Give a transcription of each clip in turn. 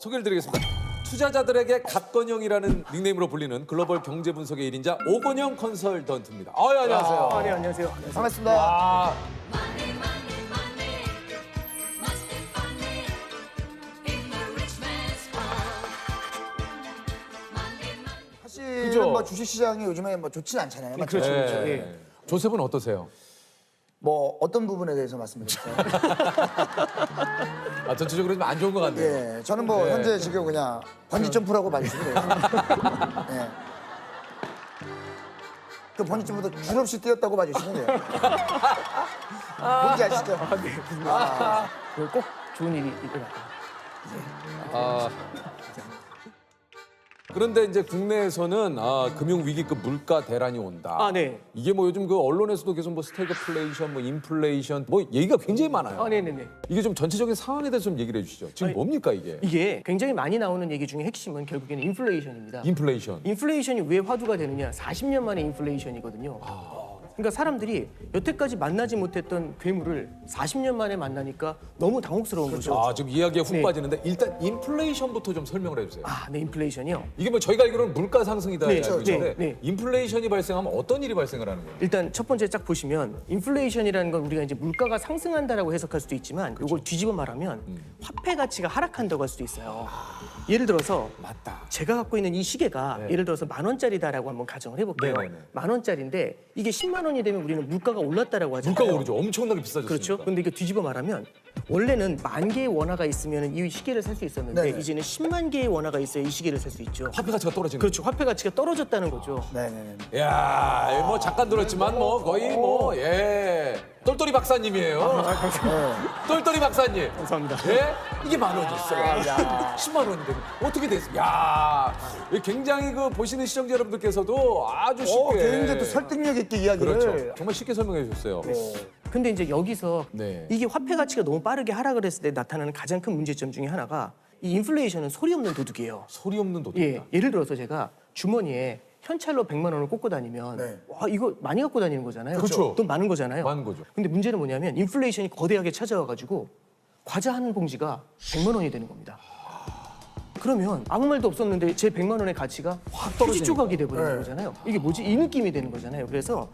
소개를 드리겠습니다. 투자자들에게 갓건영이라는 닉네임으로 불리는 글로벌 경제 분석의 1인자 오건영 컨설턴트입니다. 안녕하세요. 네, 안녕하세요. 반갑습니다. 아, 사실은 그죠? 뭐 주식시장이 요즘에 뭐 좋진 않잖아요. 맞죠? 그렇죠. 네. 예. 조셉은 어떠세요? 뭐 어떤 부분에 대해서 말씀드릴까요? 아, 전체적으로 좀 안 좋은 것 같네요. 예, 저는 뭐 네. 현재 지금 그냥 번지 점프라고 봐주시면 돼요. 예. 그 번지 점프도 줄없이 뛰었다고 봐주시면 돼요. 뭔지 아시죠? 꼭 좋은 일이 일어날 거예요. 아, 그런데 이제 국내에서는 금융 위기급 물가 대란이 온다. 아, 네. 이게 뭐 요즘 그 언론에서도 계속 뭐 스태그플레이션, 뭐 인플레이션, 뭐 얘기가 굉장히 많아요. 아, 네네네. 이게 좀 전체적인 상황에 대해서 좀 얘기를 해주시죠. 지금 아니, 뭡니까 이게? 이게 굉장히 많이 나오는 얘기 중에 핵심은 결국에는 인플레이션입니다. 인플레이션. 인플레이션이 왜 화두가 되느냐? 40년 만에 인플레이션이거든요. 그러니까 사람들이 여태까지 만나지 못했던 괴물을 40년 만에 만나니까 너무 당혹스러운 거죠. 아, 지금 이야기에 훅 네. 빠지는데 일단 인플레이션부터 좀 설명을 해주세요. 아, 네, 인플레이션이요. 이게 뭐 저희가 알기로는 물가 상승이다. 네, 알고 네, 있는데 네. 인플레이션이 발생하면 어떤 일이 발생을 하는 거예요? 일단 첫 번째 쫙 보시면 인플레이션이라는 건 우리가 이제 물가가 상승한다라고 해석할 수도 있지만 이걸 뒤집어 말하면 화폐 가치가 하락한다고 할 수도 있어요. 예를 들어서 맞다. 제가 갖고 있는 이 시계가 예를 들어서 10,000원짜리다라고 한번 가정을 해볼게요. 네네네. 10,000원짜리인데 이게 10만 원이 되면 우리는 물가가 올랐다라고 하잖아요. 물가가 오르죠. 엄청나게 비싸졌으니까. 그렇죠. 근데 이게 뒤집어 말하면 원래는 10,000개의 원화가 있으면 이 시계를 살 수 있었는데 네네. 이제는 10만 개의 원화가 있어야 이 시계를 살 수 있죠. 화폐 가치가 떨어지는 그렇죠. 화폐 가치가 떨어졌다는 거죠. 네네네. 거예요. 야, 뭐 잠깐 들었지만 뭐 거의 뭐 똘똘이 박사님이에요. 똘똘이 박사님. 감사합니다. 예? 이게 10,000원이었어요. 10만 원이 되면 어떻게 됐어요? 야, 굉장히 그 보시는 시청자 여러분들께서도 아주 쉽게 굉장히 또 설득력 있게 이야기를. 그렇죠. 정말 쉽게 설명해 주셨어요. 근데 이제 여기서 네. 이게 화폐 가치가 너무 빠르게 하락을 했을 때 나타나는 가장 큰 문제점 중에 하나가 이 인플레이션은 소리 없는 도둑이에요. 소리 없는 도둑. 예, 예를 들어서 제가 주머니에 현찰로 100만 원을 꽂고 다니면 네. 와 이거 많이 갖고 다니는 거잖아요. 그렇죠. 돈 많은 거잖아요. 많은 거죠. 근데 문제는 뭐냐면 인플레이션이 거대하게 찾아와가지고 과자 한 봉지가 100만 원이 되는 겁니다. 그러면 아무 말도 없었는데 제 100만 원의 가치가 확 떨어지 조각이 돼버리는 네. 거잖아요. 이게 뭐지? 이 느낌이 되는 거잖아요. 그래서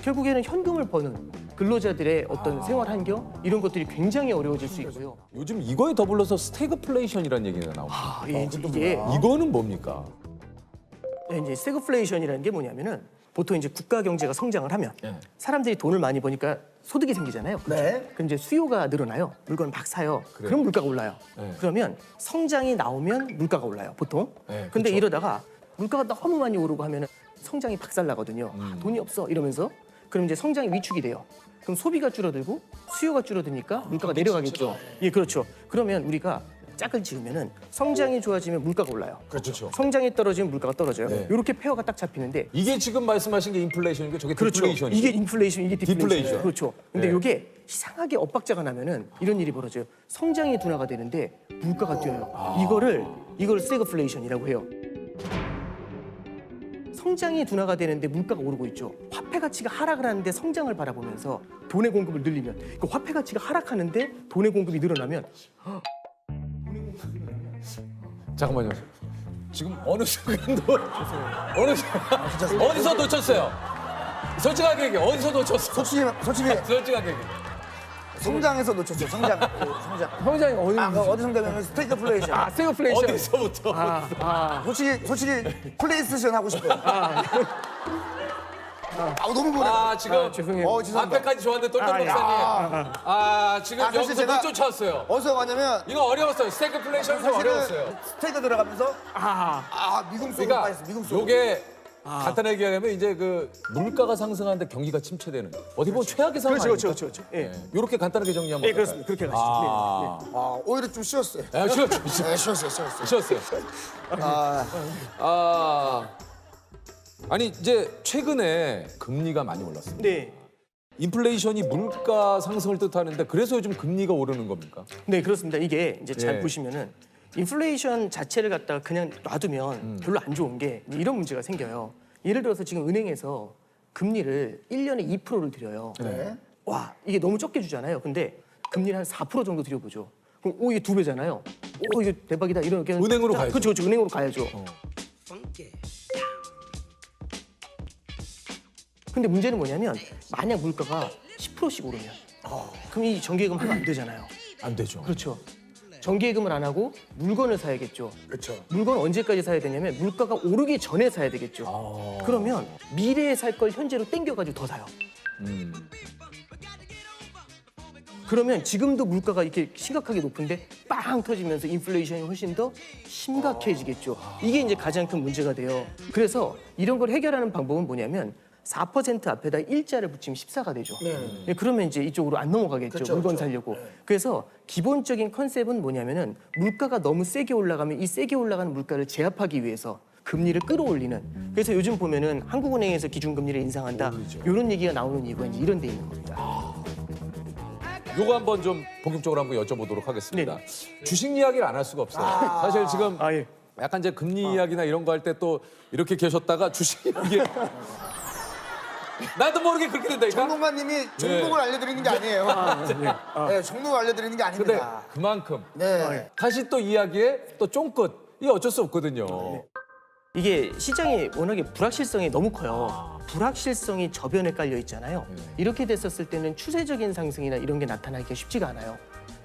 결국에는 현금을 버는 근로자들의 어떤 생활 환경 이런 것들이 굉장히 어려워질 수 있고요. 요즘 이거에 더불어서 스태그플레이션이라는 얘기가 나옵니다. 이게 이거는 뭡니까? 이제 스태그플레이션이라는 게 뭐냐면은 보통 이제 국가 경제가 성장을 하면 네. 사람들이 돈을 많이 버니까 소득이 생기잖아요. 네. 그럼 이제 수요가 늘어나요. 물건을 막 사요. 그럼 물가가 올라요. 네. 그러면 성장이 나오면 물가가 올라요. 보통. 네, 근데 그렇죠. 이러다가 물가가 너무 많이 오르고 하면은 성장이 박살나거든요. 돈이 없어 이러면서 그럼 이제 성장이 위축이 돼요. 그럼 소비가 줄어들고 수요가 줄어드니까 물가가 내려가겠죠. 예, 그렇죠. 그러면 우리가 짝을 지으면은 성장이 좋아지면 물가가 올라요. 그렇죠. 성장이 떨어지면 물가가 떨어져요. 네. 이렇게 페어가 딱 잡히는데 이게 지금 말씀하신 게 인플레이션이고 저게 그렇죠. 디플레이션이죠. 이게 인플레이션, 이게 디플레이션. 디플레이션. 그렇죠. 근데 네. 이게 이상하게 엇박자가 나면은 이런 일이 벌어져요. 성장이 둔화가 되는데 물가가 뛰어요. 이걸 스태그플레이션이라고 해요. 성장이 둔화가 되는데 물가가 오르고 있죠. 화폐 가치가 하락을 하는데 성장을 바라보면서 돈의 공급을 늘리면 그 화폐 가치가 하락하는데 돈의 공급이 늘어나면 잠깐만요. 지금 어느 순간도 어디서 놓쳤어요? 솔직하게 얘기해. 어디서 놓쳤어? 솔직히 솔직하게 얘기해. 성장에서 놓쳤죠. 성장. 성장. 성장이 어느 어디 성장이면 스태그플레이션. 스태그플레이션. 어디서부터? 솔직히 플레이스테이션 하고 싶어요. 너무 보내. 지금 죄송해요. 죄송합니다. 앞에까지 좋았는데 똘똘 박사님. 지금 사실 여기서 제가- 못 쫓아왔어요. 어디서 가냐면 이거 어려웠어요. 스태그플레이션 좀 어려웠어요. 스테이크 들어가면서 미국 속으로 그러니까 빠졌어. 미국 속으로. 요게 간단하게 얘기하면 이제 그 물가가 상승하는데 경기가 침체되는 어디 보면 최악의 상황 그렇죠, 아닙니까? 그렇죠. 예. 이렇게 간단하게 정리하면 예, 어떨까요? 그렇습니다. 그렇게 가시죠. 오히려 좀 쉬웠어요. 쉬었죠. 네, 쉬웠어요. 쉬었어요. 아니 이제 최근에 금리가 많이 올랐습니다. 네. 인플레이션이 물가 상승을 뜻하는데 그래서 요즘 금리가 오르는 겁니까? 네, 그렇습니다. 이게 이제 잘 예. 보시면은 인플레이션 자체를 갖다가 그냥 놔두면 별로 안 좋은 게 이런 문제가 생겨요. 예를 들어서 지금 은행에서 금리를 1년에 2%를 드려요. 네. 와, 이게 너무 적게 주잖아요. 근데 금리를 한 4% 정도 드려보죠. 그럼 이게 2배잖아요. 오 이거 대박이다 이렇게 은행으로 가야죠. 그렇죠, 은행으로 가야죠. 근데 문제는 뭐냐면 만약 물가가 10%씩 오르면 그럼 이 정기예금 하면 안 되잖아요. 안 되죠. 그렇죠. 정기예금을 안 하고 물건을 사야겠죠. 그렇죠. 물건 언제까지 사야 되냐면 물가가 오르기 전에 사야 되겠죠. 그러면 미래에 살 걸 현재로 땡겨가지고 더 사요. 그러면 지금도 물가가 이렇게 심각하게 높은데 빵 터지면서 인플레이션이 훨씬 더 심각해지겠죠. 이게 이제 가장 큰 문제가 돼요. 그래서 이런 걸 해결하는 방법은 뭐냐면 4% 앞에다 일자를 붙이면 14가 되죠. 네, 그러면 이제 이쪽으로 안 넘어가겠죠. 그렇죠, 물건 그렇죠. 살려고. 그래서 기본적인 컨셉은 뭐냐면은 물가가 너무 세게 올라가면 이 세게 올라가는 물가를 제압하기 위해서 금리를 끌어올리는. 그래서 요즘 보면은 한국은행에서 기준금리를 인상한다. 이런 얘기가 나오는 이유가 이제 이런 데 있는 겁니다. 요거 한번 좀 본격적으로 한번 여쭤보도록 하겠습니다. 주식 이야기를 안 할 수가 없어요. 사실 지금 아, 예. 약간 이제 금리 이야기나 이런 거 할 때 또 이렇게 계셨다가 주식 이게 나도 모르게 그렇게 된다니까. 전문가님이 종목을 알려드리는 게 아니에요. 네, 종목을 알려드리는 게 근데 아닙니다. 그만큼 네. 다시 또 이야기에 또 쫑긋 이게 어쩔 수 없거든요. 이게 시장이 워낙에 불확실성이 너무 커요. 불확실성이 저변에 깔려 있잖아요. 이렇게 됐었을 때는 추세적인 상승이나 이런 게 나타나기가 쉽지가 않아요.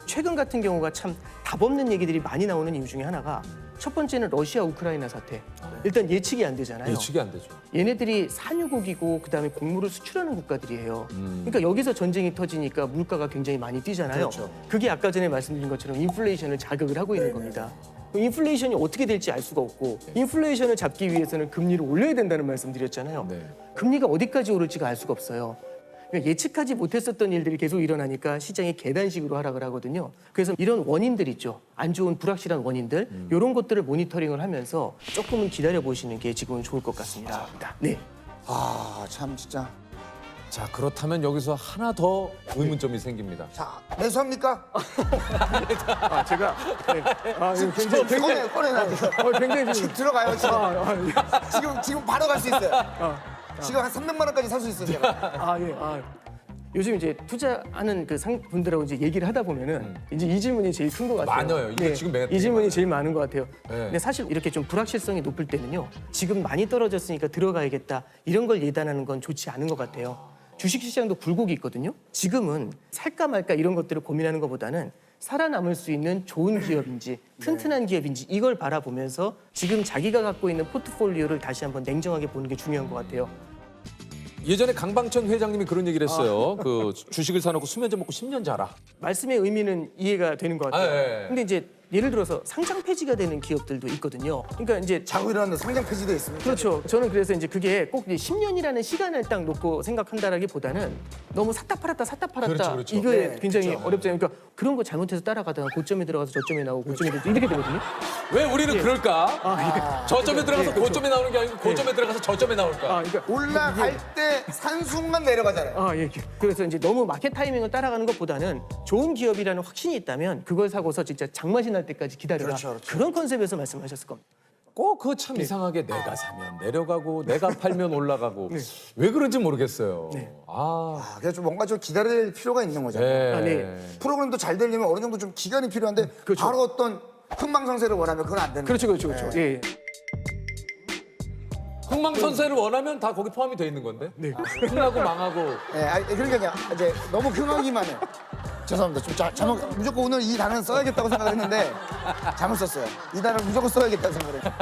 최근 같은 경우가 참 답 없는 얘기들이 많이 나오는 이유 중에 하나가 첫 번째는 러시아 우크라이나 사태. 일단 예측이 안 되잖아요. 예측이 안 되죠. 얘네들이 산유국이고 그다음에 곡물을 수출하는 국가들이에요. 그러니까 여기서 전쟁이 터지니까 물가가 굉장히 많이 뛰잖아요. 그렇죠. 그게 아까 전에 말씀드린 것처럼 인플레이션을 자극을 하고 있는 겁니다. 인플레이션이 어떻게 될지 알 수가 없고 인플레이션을 잡기 위해서는 금리를 올려야 된다는 말씀드렸잖아요. 네. 금리가 어디까지 오를지가 알 수가 없어요. 그러니까 예측하지 못했었던 일들이 계속 일어나니까 시장이 계단식으로 하락을 하거든요. 그래서 이런 원인들 있죠. 안 좋은 불확실한 원인들 이런 것들을 모니터링을 하면서 조금은 기다려 보시는 게 지금은 좋을 것 같습니다. 네. 아, 참 진짜. 자 그렇다면 여기서 하나 더 의문점이 생깁니다. 자, 매수합니까? 아 제가 굉장히 꺼내. 굉장히 지금 들어가요, 지금. 지금 바로 갈 수 있어요. 지금 한 300만 원까지 살 수 있어요, 제가. 요즘 이제 투자하는 그 분들하고 이제 얘기를 하다 보면은 이제 이 질문이 제일 큰 것 같아요. 많아요. 이게 지금 이 질문이 제일 많은 것 같아요. 네. 근데 사실 이렇게 좀 불확실성이 높을 때는요. 지금 많이 떨어졌으니까 들어가야겠다 이런 걸 예단하는 건 좋지 않은 것 같아요. 주식시장도 굴곡이 있거든요. 지금은 살까 말까 이런 것들을 고민하는 것보다는 살아남을 수 있는 좋은 기업인지 튼튼한 기업인지 이걸 바라보면서 지금 자기가 갖고 있는 포트폴리오를 다시 한번 냉정하게 보는 게 중요한 것 같아요. 예전에 강방천 회장님이 그런 얘기를 했어요. 그 주식을 사놓고 수면제 먹고 10년 자라. 말씀의 의미는 이해가 되는 것 같아요. 예. 근데 이제 예를 들어서 상장 폐지가 되는 기업들도 있거든요. 그러니까 이제 자고 일어나는 상장 폐지도 있습니다. 그렇죠. 저는 그래서 이제 그게 꼭 10년이라는 시간을 딱 놓고 생각한다라기보다는 너무 샀다 팔았다 그렇죠. 이게 네, 굉장히 그렇죠. 어렵잖아요. 그러니까 그런 거 잘못해서 따라가다가 고점에 들어가서 저점에 나오고 고점에 들어가서 이렇게 되거든요. 왜 우리는 그럴까? 저점에 들어가서 고점에 나오는 게 아니고 고점에 들어가서 저점에 나올까? 그러니까 올라갈 때 산 순간 내려가잖아요. 예. 그래서 이제 너무 마켓 타이밍을 따라가는 것보다는 좋은 기업이라는 확신이 있다면 그걸 사고서 진짜 장맛이 날 때까지 기다려라. 그렇죠. 그런 컨셉에서 말씀하셨을 겁니다. 꼭 그거 참 이상하게 내가 사면 내려가고 내가 팔면 올라가고 왜 그런지 모르겠어요. 아, 그래서 좀 뭔가 좀 기다릴 필요가 있는 거잖아요. 네. 프로그램도 잘 되려면 어느 정도 좀 기간이 필요한데 바로 어떤 흥망성쇠를 원하면 그건 안 되는 거예요. 그렇죠. 예. 흥망선쇠를 원하면 다 거기 포함이 돼 있는 건데. 흥하고 망하고. 그러니까 이제 너무 흥하기만 해. 죄송합니다. 좀 잘못 무조건 오늘 이 단어는 써야겠다고 생각을 했는데 잘못 썼어요. 이 단어를 무조건 써야겠다고 생각을 했어요.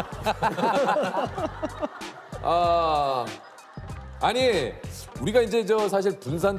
아니 우리가 이제 사실 분산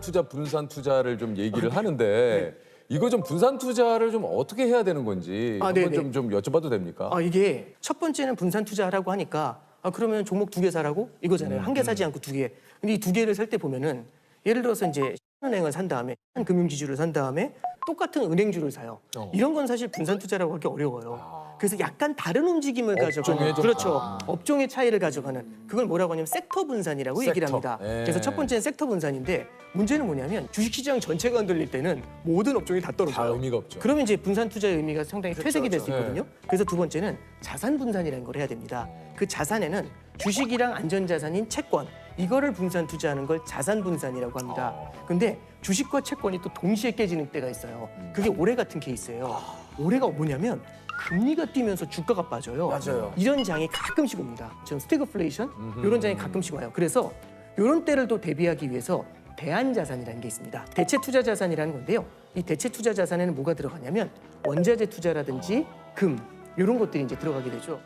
투자를 좀 얘기를 하는데 이거 좀 분산 투자를 좀 어떻게 해야 되는 건지 한번 좀 여쭤봐도 됩니까? 이게 첫 번째는 분산 투자하라고 하니까 그러면 종목 2개 사라고 이거잖아요. 한 개 사지 않고 2개. 근데 이 2개를 살 때 보면은 예를 들어서 이제 은행을 산 다음에 한 금융지주를 산 다음에 똑같은 은행주를 사요. 이런 건 사실 분산 투자라고 하기 어려워요. 그래서 약간 다른 움직임을 가져가는 그렇죠. 업종의 차이를 가져가는 그걸 뭐라고 하냐면 섹터 분산이라고 얘기를 합니다. 그래서 첫 번째는 섹터 분산인데 문제는 뭐냐면 주식시장 전체가 흔들릴 때는 모든 업종이 다 떨어져요. 다 의미가 없죠. 그러면 이제 분산 투자의 의미가 상당히 퇴색이 될 수 있거든요. 그래서 두 번째는 자산 분산이라는 걸 해야 됩니다. 그 자산에는 주식이랑 안전자산인 채권 이거를 분산 투자하는 걸 자산 분산이라고 합니다. 근데 주식과 채권이 또 동시에 깨지는 때가 있어요. 그게 올해 같은 케이스예요. 올해가 뭐냐면 금리가 뛰면서 주가가 빠져요. 맞아요. 이런 장이 가끔씩 옵니다. 지금 스태그플레이션 이런 장이 가끔씩 와요. 그래서 이런 때를 또 대비하기 위해서 대안자산이라는 게 있습니다. 대체 투자 자산이라는 건데요. 이 대체 투자 자산에는 뭐가 들어가냐면 원자재 투자라든지 금 이런 것들이 이제 들어가게 되죠.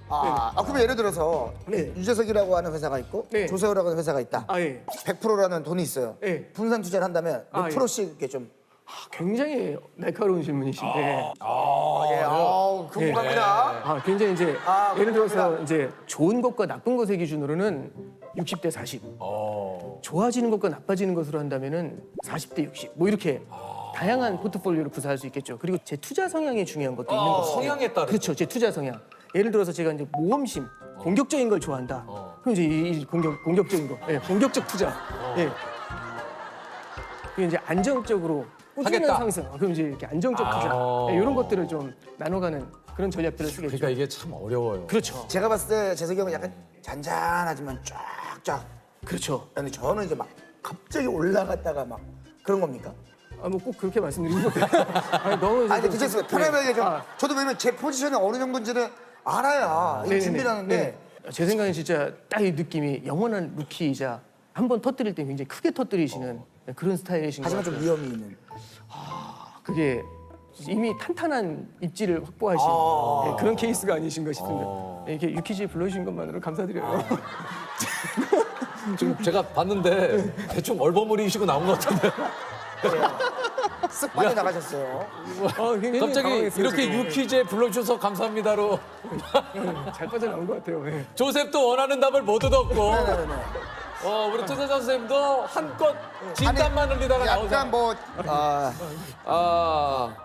그러면 예를 들어서 네. 유재석이라고 하는 회사가 있고 네. 조세호라고 하는 회사가 있다. 아 예. 100%라는 돈이 있어요. 네. 분산 투자를 한다면 몇 아, 예. 프로씩 이렇게 좀. 굉장히 날카로운 질문이신데. 궁금합니다. 굉장히 이제 예를 들어서 궁금합니다. 이제 좋은 것과 나쁜 것의 기준으로는 60대 40. 좋아지는 것과 나빠지는 것으로 한다면은 40대 60. 뭐 이렇게 다양한 포트폴리오를 구사할 수 있겠죠. 그리고 제 투자 성향이 중요한 것도 있는 거죠. 성향에 따라. 그렇죠. 제 투자 성향. 예를 들어서 제가 이제 모험심, 공격적인 걸 좋아한다. 그럼 이제 이 공격적인 거, 공격적 투자. 예. 그리고 이제 안정적으로 꾸준한 하겠다. 상승. 그럼 이제 이렇게 안정적 투자. 이런 것들을 좀 나눠가는 그런 전략들을 쓰겠죠. 그러니까 이게 참 어려워요. 그렇죠. 제가 봤을 때 재석이 형은 약간 잔잔하지만 쫙쫙. 그렇죠. 근데 저는 이제 막 갑자기 올라갔다가 막 그런 겁니까? 뭐 꼭 그렇게 말씀드리는 것도 아니, 너무 아니 괜찮습니다. 편안하게 좀. 아. 저도 왜냐면 제 포지션이 어느 정도인지는 알아야 네네네. 준비를 하는데. 네. 제 생각엔 진짜 딱 이 느낌이 영원한 루키이자 한 번 터뜨릴 때 굉장히 크게 터뜨리시는 그런 스타일이신 것 하지만 같아요. 좀 위험이 있는. 그게 이미 탄탄한 입지를 확보하신 네, 그런 케이스가 아니신가 싶습니다. 네, 이렇게 유키즈에 불러주신 것만으로 감사드려요. 지금 제가 봤는데 대충 얼버무리시고 나온 것 같은데. 쓱 빠져나가셨어요. 굉장히 갑자기 당황했어요, 이렇게 지금. 유퀴즈에 불러주셔서 감사합니다로 잘 빠져나온 것 같아요. 네. 조셉도 원하는 답을 못 얻었고 네네네. 우리 투자자 선생님도 한껏 진땀만 흘리다가 나오잖아요. 약간 뭐 아,